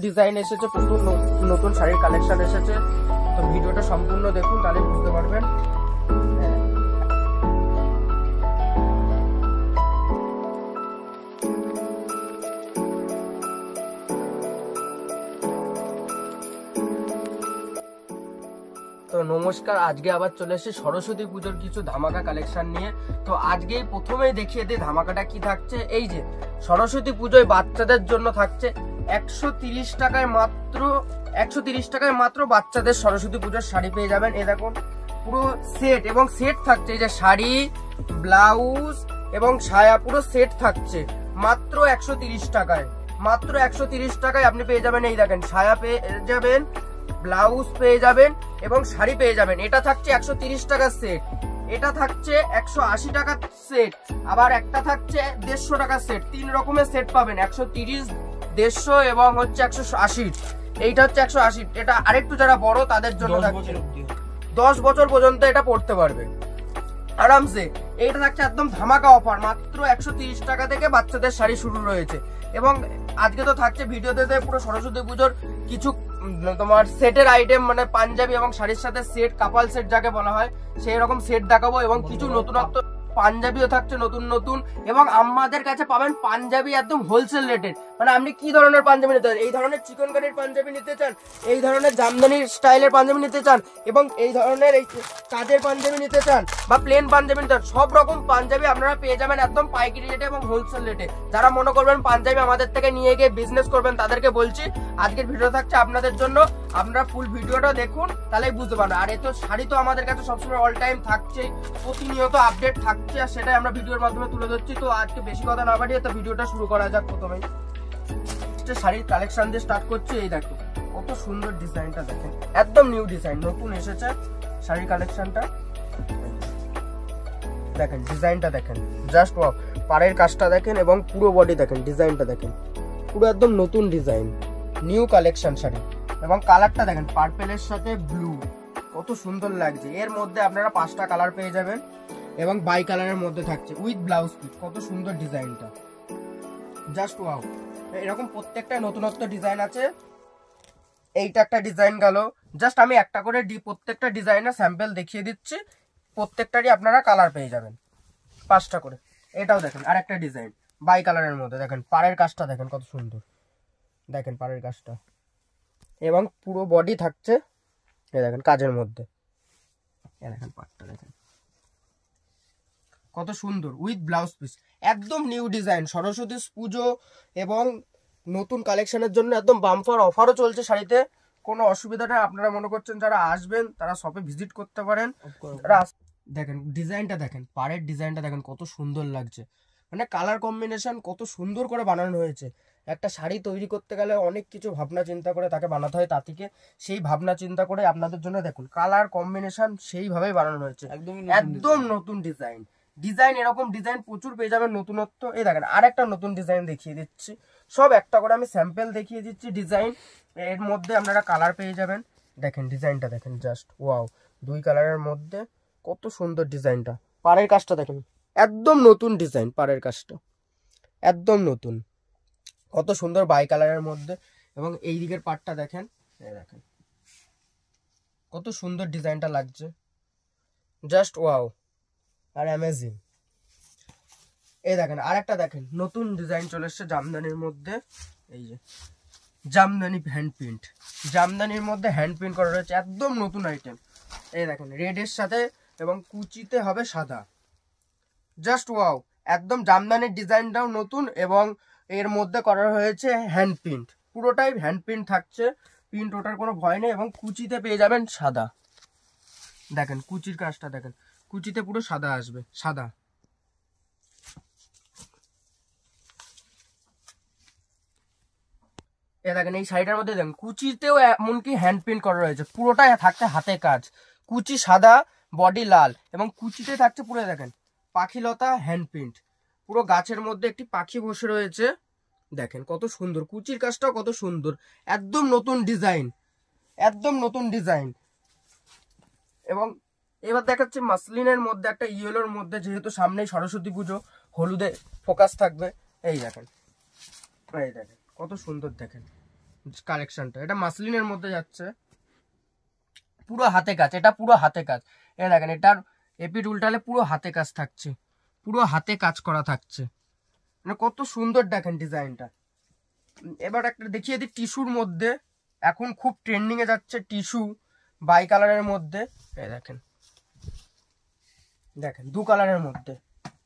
Design এসেছে, প্রচুর নতুন শাড়ির কালেকশন এসেছে। তো ভিডিওটা সম্পূর্ণ দেখুন, তাহলে বুঝতে পারবেন। তো নমস্কার, আজকে আবার চলে এসেছি সরস্বতী পুজোর কিছু ধামাকা কালেকশন নিয়ে। তো আজকেই প্রথমেই দেখিয়ে দিই ধামাকাটা কি থাকছে। এই যে সরস্বতী পুজোয় বাচ্চাদের জন্য থাকছে 130 টাকায় মাত্র বাচ্চাদের সরস্বতী পুজোর শাড়ি পেয়ে যাবেন। এ দেখুন পুরো সেট, এবং সেট থাকছে এই যে শাড়ি, ব্লাউজ এবং ছায়া, পুরো সেট থাকছে মাত্র 130 টাকায়। মাত্র 130 টাকায় আপনি পেয়ে যাবেন। এই দেখেন ছায়া পেয়ে যাবেন, ব্লাউজ পেয়ে যাবেন এবং শাড়ি পেয়ে যাবেন। এটা থাকছে 130 টাকার সেট, এটা থাকছে 180 টাকার সেট, আবার একটা থাকছে 150 টাকার সেট। 3 রকমের সেট পাবেন, 130, 150 এবং হচ্ছে 180। এইটা হচ্ছে 180। এটা আরেকটু যারা বড় তাদের জন্য থাকছে 10 বছর পর্যন্ত এটা পড়তে পারবে আরামসে। এইটা থাকছে একদম ধামাকা অফার, মাত্র 130 টাকা থেকে বাচ্চাদের শাড়ি শুরু রয়েছে। এবং আজকে তো থাকছে ভিডিওতে পুরো সরস্বতী পুজোর কিছু তোমার সেটের আইটেম, মানে পাঞ্জাবি এবং শাড়ির সাথে সেট, কাপাল সেট যাকে বলা হয়, সেই রকম সেট দেখাবো। এবং কিছু নতুনত্ব পাঞ্জাবিও থাকছে নতুন নতুন, এবং আমাদের কাছে পাবেন পাঞ্জাবি একদম হোলসেল রেটে। মানে আপনি কি ধরনের পাঞ্জাবি নিতে চান, এই ধরনের চিকন কারির পাঞ্জাবি নিতে চান, এই ধরনের জামদানি স্টাইলের পাঞ্জাবি নিতে চান, এবং এই ধরনের এই কাজের পাঞ্জাবি নিতে চান, বা প্লেন পাঞ্জাবি নিতে চান, সব রকম পাঞ্জাবি আপনারা পেয়ে যাবেন একদম পাইকারি রেটে এবং হোলসেল রেটে। যারা মনে করবেন পাঞ্জাবি আমাদের থেকে নিয়ে গিয়ে বিজনেস করবেন, তাদেরকে বলছি আজকের ভিডিও থাকছে আপনাদের জন্য। আপনারা ফুল ভিডিওটা দেখুন, তাহলেই বুঝতে পারবেন। আর এতো শাড়ি তো আমাদের কাছে সবসময় অল টাইম থাকছে, প্রতিনিয়ত আপডেট থাকছে, আর সেটাই আমরা ভিডিওর মাধ্যমে তুলে ধরছি। তো আজকে বেশি কথা না বাড়িয়ে তো ভিডিওটা শুরু করা যাক। প্রথমেই শাড়ির কালেকশন দিয়ে স্টার্ট করছি। এই দেখো কত সুন্দর ডিজাইনটা, দেখেন একদম নিউ ডিজাইন, নতুন এসেছে শাড়ির কালেকশনটা। দেখেন ডিজাইনটা, দেখেন জাস্ট ওয়াও। পাড়ের কাজটা দেখেন এবং পুরো বডি দেখেন, ডিজাইনটা দেখেন, পুরো একদম নতুন ডিজাইন, নিউ কালেকশন শাড়ি। এবং কালারটা দেখেন, পার্পেলের সাথে ব্লু, কত সুন্দর লাগছে। এর মধ্যে আপনারা 5টা কালার পেয়ে যাবেন, এবং বাই কালারের মধ্যে থাকছে উইথ ব্লাউজ পিস। কত সুন্দর ডিজাইনটা, জাস্ট ওয়াও। এরকম প্রত্যেকটা নতুনত্ব ডিজাইন আছে। এইটা একটা ডিজাইন গেল, জাস্ট আমি একটা করে প্রত্যেকটা ডিজাইনের স্যাম্পল দেখিয়ে দিচ্ছি। প্রত্যেকটারই আপনারা কালার পেয়ে যাবেন 5টা করে। এটাও দেখেন আর একটা ডিজাইন বাই কালারের মধ্যে, দেখেন পাড়ের কাজটা দেখেন কত সুন্দর, দেখেন পাড়ের কাজটা, এবং পুরো বডি থাকছে এই দেখেন কাজের মধ্যে। এই দেখেন পাড়টা দেখেন কত সুন্দর, উইথ ব্লাউজ পিস, একদম নিউ ডিজাইন। সরস্বতী পুজো এবং নতুন কালেকশনের জন্য একদম বাম্পার অফারও চলছে শাড়িতে। কোনো অসুবিধা নেই, আপনারা মনে করছেন যারা আসবেন তারা শপে ভিজিট করতে পারেন। দেখেন ডিজাইনটা, দেখেন পাড়ের ডিজাইনটা দেখেন কত সুন্দর লাগছে, মানে কালার কম্বিনেশন কত সুন্দর করে বানানো হয়েছে। একটা শাড়ি তৈরি করতে গেলে অনেক কিছু ভাবনা চিন্তা করে তাকে বানাতে হয়, তা থেকে সেই ভাবনা চিন্তা করে আপনাদের জন্য দেখুন কালার কম্বিনেশন সেইভাবেই বানানো হয়েছে, একদম নতুন ডিজাইন। এরকম ডিজাইন প্রচুর পেয়ে যাবেন, নতুনত্ব। এই দেখেন আর একটা নতুন ডিজাইন দেখিয়ে দিচ্ছি, সব একটা করে আমি স্যাম্পল দেখিয়ে দিচ্ছি ডিজাইন। এর মধ্যে আপনারা কালার পেয়ে যাবেন। দেখেন ডিজাইনটা দেখেন, জাস্ট ওয়াও, 2 কালারের মধ্যে কত সুন্দর ডিজাইনটা। পাড়ের কাজটা দেখেন, একদম নতুন ডিজাইন, পাড়ের কাজটা একদম নতুন, কত সুন্দর বাই কালারের মধ্যে। এবং এই দিকের পার্টটা দেখেন, দেখেন কত সুন্দর ডিজাইনটা লাগছে, জাস্ট ওয়াও আর অ্যামেজিং। এই দেখেন আর একটা দেখেন নতুন ডিজাইন চলে এসছে জামদানির মধ্যে। এই যে জামদানি হ্যান্ড প্রিন্ট, জামদানির মধ্যে হ্যান্ড প্রিন্ট করা রয়েছে, একদম নতুন আইটেম। এই দেখেন রেডের সাথে, এবং কুচিতে হবে সাদা, জাস্ট ওয়াও। একদম জামদানির ডিজাইনটাও নতুন, এবং এর মধ্যে করা হয়েছে হ্যান্ড প্রিন্ট, পুরোটাই হ্যান্ড প্রিন্ট থাকছে, প্রিন্ট ওঠার কোনো ভয় নেই। এবং কুচিতে পেয়ে যাবেন সাদা, দেখেন কুচির কাজটা দেখেন, কুচিতে পুরো সাদা আসবে, সাদা। এ দেখেন এই শাড়িটার মধ্যে দেখেন কুচিতেও এমনকি হ্যান্ড প্রিন্ট করা রয়েছে, পুরোটাই থাকছে হাতে কাজ, কুচি সাদা, বডি লাল, এবং কুচিতে থাকছে পুরো দেখেন পাখিলতা হ্যান্ড প্রিন্ট, পুরো গাছের মধ্যে একটি পাখি বসে রয়েছে। দেখেন কত সুন্দর, কুচির কাজটাও কত সুন্দর, একদম নতুন ডিজাইন, একদম নতুন ডিজাইন। এবং এবার দেখাচ্ছে মাসলিনের মধ্যে একটা ইয়েলোর মধ্যে, যেহেতু সামনেই সরস্বতী পুজো, হলুদে ফোকাস থাকবে। এই দেখেন, এই দেখেন কত সুন্দর, দেখেন কালেকশনটা। এটা মাসলিনের মধ্যে যাচ্ছে, পুরো হাতে কাজ, এটা পুরো হাতে কাজ। এই দেখেন এটার এপিট উল্টালে পুরো হাতে কাজ থাকছে, পুরো হাতে কাজ করা থাকছে, মানে কত সুন্দর দেখেন ডিজাইনটা। এবার একটা দেখিয়ে দিই টিস্যুর মধ্যে, এখন খুব ট্রেন্ডিং এ যাচ্ছে টিস্যু বাই কালারের মধ্যে। এই দেখেন, দেখেন 2 কালারের মধ্যে,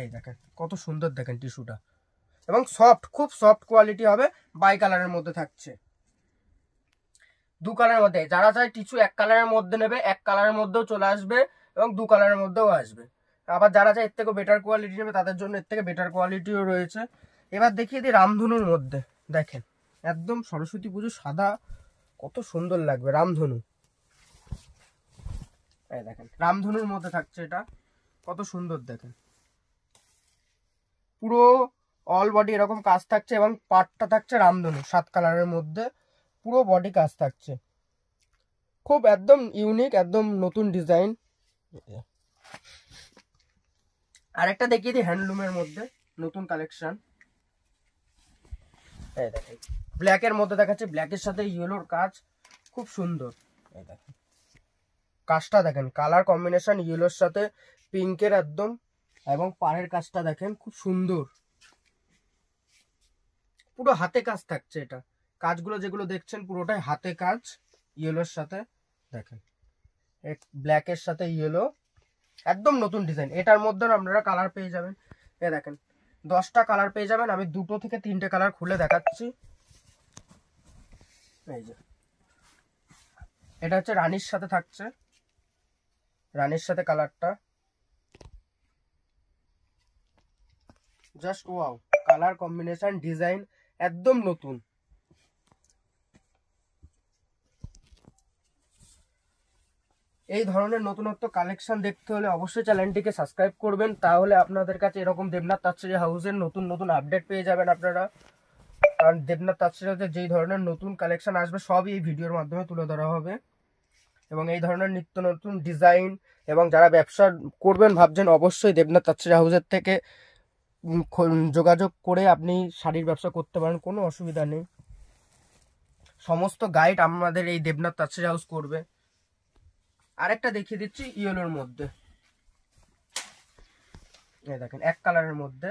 এই দেখেন কত সুন্দর দেখেন টিস্যুটা, এবং সফট, খুব সফট কোয়ালিটি হবে, বাই কালারের মধ্যে থাকছে। 2 কালারের মধ্যে, যারা চায় টিস্যু 1 কালারের মধ্যে নেবে 1 কালারের মধ্যেও চলে আসবে, এবং 2 কালারের মধ্যেও আসবে। আবার যারা চায় এর থেকে বেটার কোয়ালিটি নেবে তাদের জন্য এর থেকে বেটার কোয়ালিটিও রয়েছে। এবার দেখিয়ে দিই রামধনুর মধ্যে, দেখেন একদম সরস্বতী পুজো সাদা, কত সুন্দর লাগবে রামধনু। এই দেখেন রামধনুর মধ্যে থাকছে, এটা কত সুন্দর দেখেন, পুরো অল বডি এরকম কাজ থাকছে, এবং পাটটা থাকছে রামধনু 7 কালারের মধ্যে, পুরো বডি কাজ থাকছে, খুব একদম ইউনিক, একদম নতুন ডিজাইন। আরেকটা দেখিয়ে দিই হ্যান্ডলুমের মধ্যে নতুন কালেকশন। এই দেখেন ব্ল্যাকের মধ্যে দেখাচ্ছে, ব্ল্যাকের সাথে ইয়েলোর কাজ, খুব সুন্দর। এই দেখেন কাজটা দেখেন, কালার কম্বিনেশন ইয়েলোর সাথে পিঙ্কের একদম, এবং পাড়ের কাজটা দেখেন খুব সুন্দর, পুরো হাতে কাজ থাকছে। এটা কাজগুলো যেগুলো দেখছেন পুরোটাই হাতে কাজ, ইয়েলোর সাথে দেখেন, ব্ল্যাকের সাথে ইয়েলো, একদম নতুন ডিজাইন। এটার মধ্যে আপনারা কালার পেয়ে যাবেন, এ দেখেন 10টা কালার পেয়ে যাবেন। আমি 2 থেকে 3টে কালার খুলে দেখাচ্ছি। এই যে এটা হচ্ছে রানীর সাথে থাকছে, রানীর সাথে কালারটা just wow, colour combination design একদম নতুন। এই ধরনের নতুনত্ব কালেকশন দেখতে হলে অবশ্যই চ্যানেলটিকে সাবস্ক্রাইব করবেন, তাহলে আপনাদের কাছে এরকম দেবনাথ তাঁতশিল্প হাউসের নতুন নতুন আপডেট পেয়ে যাবেন আপনারা। কারণ দেবনাথ তাঁতশিল্পে যেই ধরনের নতুন কালেকশন আসবে সবই এই ভিডিওর মাধ্যমে তুলে ধরা হবে, এবং এই ধরনের নিত্য নতুন ডিজাইন, এবং যারা ব্যবসা করবেন ভাবছেন অবশ্যই দেবনাথ তাঁতশিল্প হাউসের থেকে যোগাযোগ করে আপনি শাড়ির ব্যবসা করতে পারেন, কোনো অসুবিধা নেই। সমস্ত গাইড আমাদের এই দেবনাথ তাঁতশিল্প হাউস করবে। আরেকটা দেখিয়ে দিচ্ছি ইয়েলোর মধ্যে, এই দেখেন 1 কালারের মধ্যে,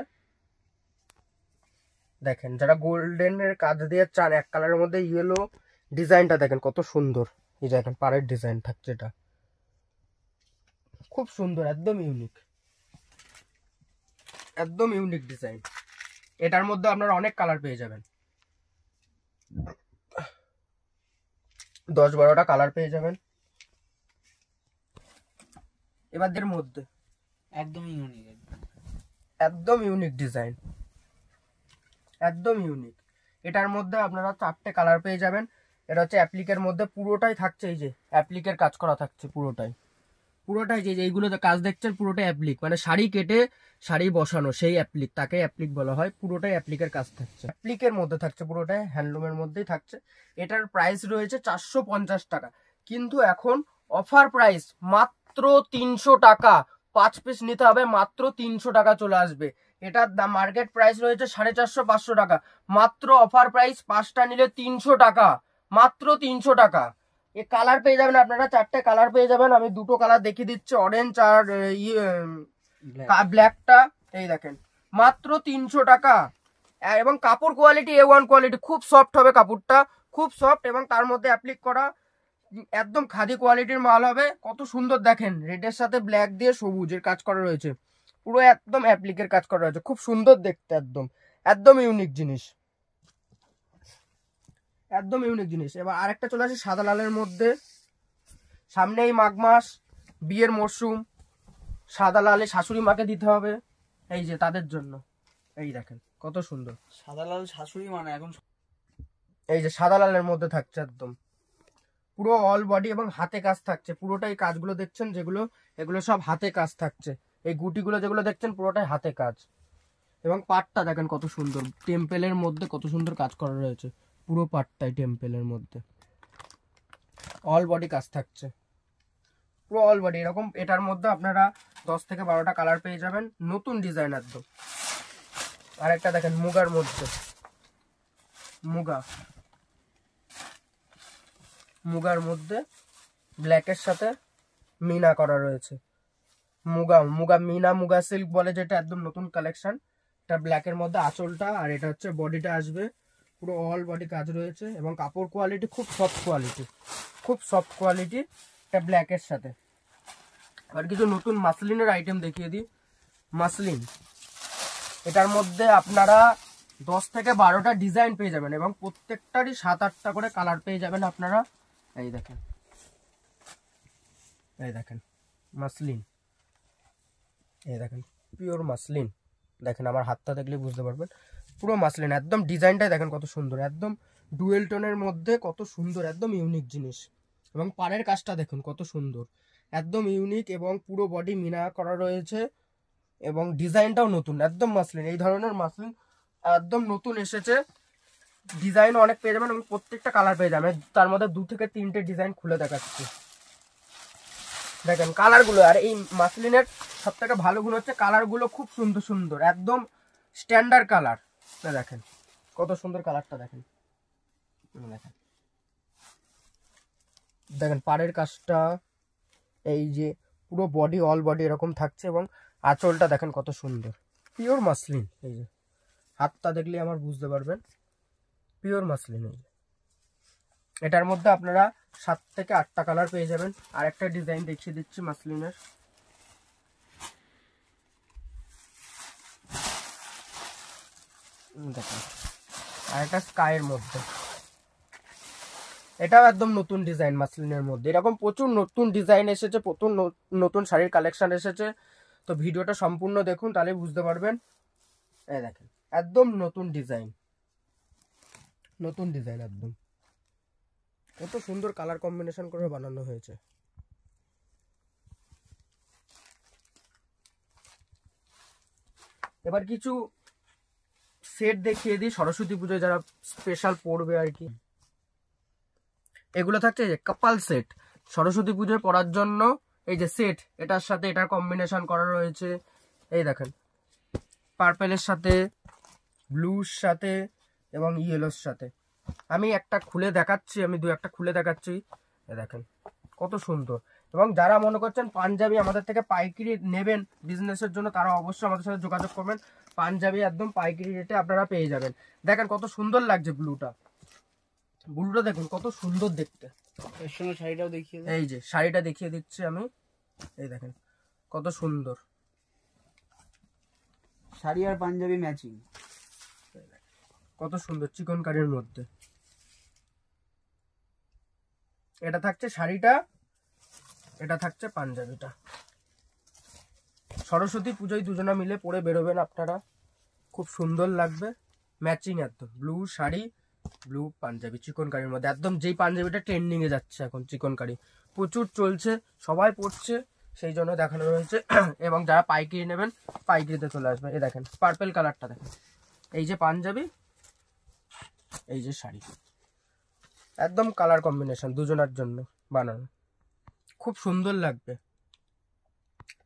দেখেন যারা গোল্ডেনের কাজ দিয়ে চান 1 কালারের মধ্যে ইয়েলো, ডিজাইনটা দেখেন কত সুন্দর। এই দেখেন পাড়ের ডিজাইন থাকছে, এটা খুব সুন্দর, একদম ইউনিক, একদম ইউনিক ডিজাইন। এটার মধ্যে আপনারা অনেক কালার পেয়ে যাবেন, 10-12টা কালার পেয়ে যাবেন। এবারদের মধ্যে একদম ইউনিক, একদম ইউনিক ডিজাইন, একদম ইউনিক। এটার মধ্যে আপনারা 4টে কালার পেয়ে যাবেন। এটা হচ্ছে অ্যাপ্লিকের মধ্যে, পুরোটাই থাকছে এই যে অ্যাপ্লিকের কাজ করা থাকছে, পুরোটাই পুরোটাই যে এইগুলো কাজ দেখছেন পুরোটাই অ্যাপ্লিক, মানে শাড়ি কেটে শাড়ি বসানো সেই অ্যাপ্লিক, তাকে অ্যাপ্লিক বলা হয়। পুরোটাই অ্যাপ্লিকের কাজ থাকছে, অ্যাপ্লিকের মধ্যে থাকছে, পুরোটাই হ্যান্ডলুমের মধ্যেই থাকছে। এটার প্রাইস রয়েছে 450 টাকা, কিন্তু এখন অফার প্রাইস মাত্র 300 টাকা। 5 পিস নিতে হবে, মাত্র 300 টাকা চলে আসবে। এটার দাম মার্কেট প্রাইস রয়েছে 450-500 টাকা, মাত্র অফার প্রাইস 5টা নিলে 300 টাকা, মাত্র 300 টাকা। এই কালার পেয়ে যাবেন আপনারা, 4টে কালার পেয়ে যাবেন। আমি 2টো কালার দেখিয়ে দিচ্ছি, অরেঞ্জ আর ব্ল্যাকটা। এই দেখেন মাত্র 300 টাকা, এবং কাপড় কোয়ালিটি A1 কোয়ালিটি, খুব সফট হবে কাপড়টা, খুব সফট, এবং তার মধ্যে অ্যাপ্লিক করা একদম খাদি কোয়ালিটির মাল হবে। কত সুন্দর দেখেন, রেডের সাথে ব্ল্যাক দিয়ে সবুজের কাজ করা রয়েছে, পুরো একদম অ্যাপ্লিকের কাজ করা রয়েছে, খুব সুন্দর দেখতে, একদম একদম ইউনিক জিনিস, একদম ইউনিক জিনিস। এবার আরেকটা চলে আসে সাদা লালের মধ্যে। সামনেই মাঘ মাস, বিয়ের মরশুম, সাদা লালে শাশুড়ি মাকে দিতে হবে, এই যে তাদের জন্য। এই দেখেন কত সুন্দর সাদা লাল শাশুড়ি, মানে এখন এই যে সাদা লালের মধ্যে থাকছে একদম পুরো অল বডি, এবং হাতে কাজ থাকছে পুরোটাই। কাজগুলো দেখছেন যেগুলো, এগুলো সব হাতে কাজ থাকছে। এই গুটিগুলো যেগুলো দেখছেন পুরোটাই হাতে কাজ, এবং পাটটা দেখেন কত সুন্দর, টেম্পেলের মধ্যে কত সুন্দর কাজ করা রয়েছে, পুরো পাটটাই টেম্পেলের মধ্যে অল বডি কাজ থাকছে, পুরো অল বডি এরকম। এটার মধ্যে আপনারা 10 থেকে 12টা কালার পেয়ে যাবেন, নতুন ডিজাইন একদম। আর একটা দেখেন মুগার মধ্যে, মুগা মুগার মধ্যে ব্ল্যাকের সাথে মিনা করা রয়েছে। মুগা মিনা মুগা সিল্ক বলে যেটা, একদম নতুন কালেকশন। এটা ব্ল্যাকের মধ্যে আঁচলটা, আর এটা হচ্ছে বডিটা আসবে, পুরো অল বডি কাজ রয়েছে এবং কাপড় কোয়ালিটি খুব সফট কোয়ালিটি, এটা ব্ল্যাকের সাথে। আর কিছু নতুন মাসলিনের আইটেম দেখিয়ে দিই। মাসলিন, এটার মধ্যে আপনারা 10 থেকে 12টা ডিজাইন পেয়ে যাবেন এবং প্রত্যেকটারই 7-8টা করে কালার পেয়ে যাবেন আপনারা। এই দেখেন মাসলিন, এই দেখেন পিওর মাসলিন। দেখেন আমার হাতটা দেখলে বুঝতে পারবেন, পুরো মাসলিন। একদম ডিজাইনটাই দেখেন কত সুন্দর, একদম ডুয়েল টোনের মধ্যে কত সুন্দর, একদম ইউনিক জিনিস। এবং পাড়ের কাজটা দেখুন কত সুন্দর, একদম ইউনিক এবং পুরো বডি মিনা করা রয়েছে এবং ডিজাইনটাও নতুন, একদম মাসলিন। এই ধরনের মাসলিন একদম নতুন এসেছে, ডিজাইন অনেক পেয়ে যাবেন এবং প্রত্যেকটা কালার পেয়ে যাবেন। তার মধ্যে 2 থেকে 3টে ডিজাইন খুলে দেখাচ্ছি, দেখেন কালারগুলো। আর এই মাসলিনের সব থেকে ভালো গুণ হচ্ছে কালারগুলো খুব সুন্দর, একদম স্ট্যান্ডার্ড কালার। দেখেন কত সুন্দর কালারটা, দেখেন দেখেন পাড়ের কাজটা, এই যে পুরো বডি অল বডি এরকম থাকছে এবং আঁচলটা দেখেন কত সুন্দর, পিওর মাসলিন। এই যে হাতটা দেখলে আমার বুঝতে পারবেন, পিওর মাসলিন। এই যে এটার মধ্যে আপনারা 7 থেকে 8টা কালার পেয়ে যাবেন। আর একটা ডিজাইন দেখিয়ে দিচ্ছি মাসলিনের, দেখেন আর একটা স্কাইয়ের মধ্যে, এটাও একদম নতুন ডিজাইন মাসলিনের মধ্যে। এরকম প্রচুর নতুন ডিজাইন এসেছে, প্রচুর নতুন শাড়ির কালেকশন এসেছে। তো ভিডিওটা সম্পূর্ণ দেখুন, তাহলে বুঝতে পারবেন। এই দেখেন একদম নতুন ডিজাইন একদম কত সুন্দর কালার কম্বিনেশন করে বানানো হয়েছে। এবার কিছু সেট দেখিয়ে দিই, সরস্বতী পুজোয় যারা স্পেশাল পড়বে আর কি। এগুলো থাকছে যে কাপাল সেট, সরস্বতী পুজোয় পরার জন্য এই যে সেট, এটার সাথে এটার কম্বিনেশন করা রয়েছে। এই দেখেন পার্পেলের সাথে, ব্লুর সাথে এবং ইয়েলোর সাথে। আমি একটা খুলে দেখাচ্ছি, আমি 2-1টা খুলে দেখাচ্ছি। এই দেখেন কত সুন্দর। এবং যারা মনে করছেন পাঞ্জাবি আমাদের থেকে পাইকারি নেবেন বিজনেসের জন্য, তারা অবশ্যই আমাদের সাথে যোগাযোগ করবেন। পাঞ্জাবি একদম পাইকারি রেটে আপনারা পেয়ে যাবেন। দেখেন কত সুন্দর লাগছে ব্লুটা দেখুন কত সুন্দর দেখতে। এর সঙ্গে শাড়িটাও দেখিয়ে এই যে শাড়িটা দেখিয়ে দিচ্ছি আমি, এই দেখেন কত সুন্দর শাড়ি আর পাঞ্জাবি ম্যাচিং, কত সুন্দর চিকনকারির মধ্যে। এটা থাকছে শাড়িটা, এটা থাকছে পাঞ্জাবিটা। সরস্বতী পুজোয় দুজনা মিলে পরে বেরোবেন আপনারা, খুব সুন্দর লাগবে। ম্যাচিং একদম ব্লু শাড়ি, ব্লু পাঞ্জাবি চিকনকারির মধ্যে, একদম যেই পাঞ্জাবিটা ট্রেন্ডিং এ যাচ্ছে এখন, চিকনকারি প্রচুর চলছে, সবাই পরছে, সেই জন্য দেখানো রয়েছে। এবং যারা পাইকারি নেবেন পাইকারিতে চলে আসবে। এই দেখেন পার্পেল কালারটা দেখেন, এই যে পাঞ্জাবি, এই যে শাড়ি, একদম কালার কম্বিনেশন দুজনের জন্য বানানো, খুব সুন্দর লাগবে,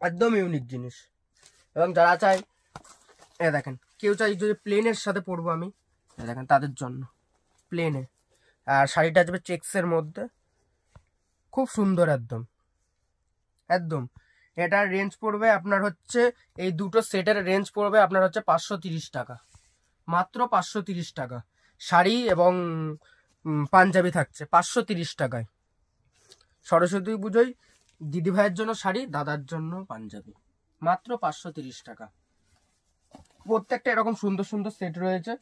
একদম ইউনিক জিনিস। এবং যারা চাই, এ দেখেন কেউ চাই যদি প্লেনের সাথে পরবো আমি, দেখেন তাদের জন্য প্লেনে। আর শাড়িটা আসবে চেক্সের মধ্যে, খুব সুন্দর একদম একদম। এটার রেঞ্জ পড়বে আপনার হচ্ছে, এই দুটো সেটের রেঞ্জ পড়বে আপনার হচ্ছে 530 টাকা, মাত্র 530 টাকা। শাড়ি এবং পাঞ্জাবি থাকছে 530 টাকায়। সরস্বতী পুজোয় দিদিভাইয়ের জন্য শাড়ি, দাদার জন্য পাঞ্জাবি, মাত্র 530 টাকা। প্রত্যেকটা এরকম সুন্দর সুন্দর সেট রয়েছে।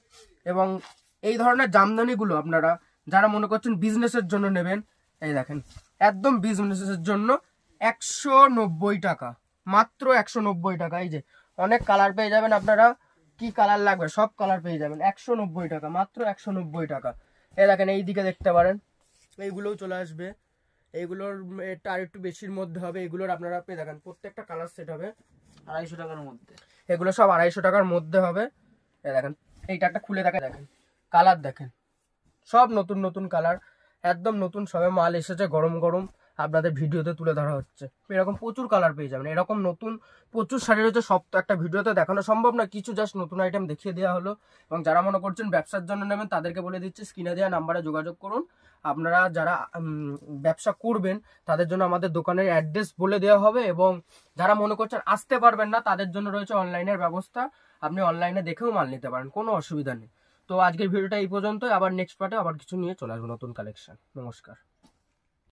এবং এই ধরনের জামদানিগুলো আপনারা যারা মনে করছেন বিজনেসের জন্য নেবেন, এই দেখেন একদম বিজনেসের জন্য 190 টাকা, মাত্র 190 টাকা। এই যে অনেক কালার পেয়ে যাবেন আপনারা, কি কালার লাগবে সব কালার পেয়ে যাবেন, 190 টাকা, মাত্র 190 টাকা। এই দেখেন এই দিকে দেখতে পারেন, এইগুলোও চলে আসবে। এইগুলোর এটা আর একটু বেশির মধ্যে হবে, এগুলোর আপনারা পেয়ে দেখেন প্রত্যেকটা কালার সেট হবে 250 টাকার মধ্যে। এগুলো সব 250 টাকার মধ্যে হবে। এই দেখেন এইটা একটা খুলে দেখেন কালার, দেখেন সব নতুন নতুন কালার, একদম নতুন, সবে মাল এসেছে গরম গরম, আপনাদের ভিডিওতে তুলে ধরা হচ্ছে। এরকম প্রচুর কালার পেয়ে যাবেন, এরকম নতুন প্রচুর শাড়ি রয়েছে, সব তো একটা ভিডিওতে দেখানো সম্ভব না, কিছু জাস্ট নতুন আইটেম দেখিয়ে দেওয়া হলো। এবং যারা মনে করছেন ব্যবসার জন্য নেবেন তাদেরকে বলে দিচ্ছি, স্ক্রিনে দেওয়া নাম্বারে যোগাযোগ করুন, আপনারা যারা ব্যবসা করবেন তাদের জন্য আমাদের দোকানের অ্যাড্রেস বলে দেওয়া হবে, এবং যারা মনে করছেন আসতে পারবেন না তাদের জন্য রয়েছে অনলাইনের ব্যবস্থা। আপনি অনলাইনে দেখেও মাল নিতে পারেন, কোনো অসুবিধা নেই। তো আজকের ভিডিওটা এই পর্যন্তই, আবার নেক্সট পার্টে আবার কিছু নিয়ে চলে আসবো, নতুন কালেকশন। নমস্কার।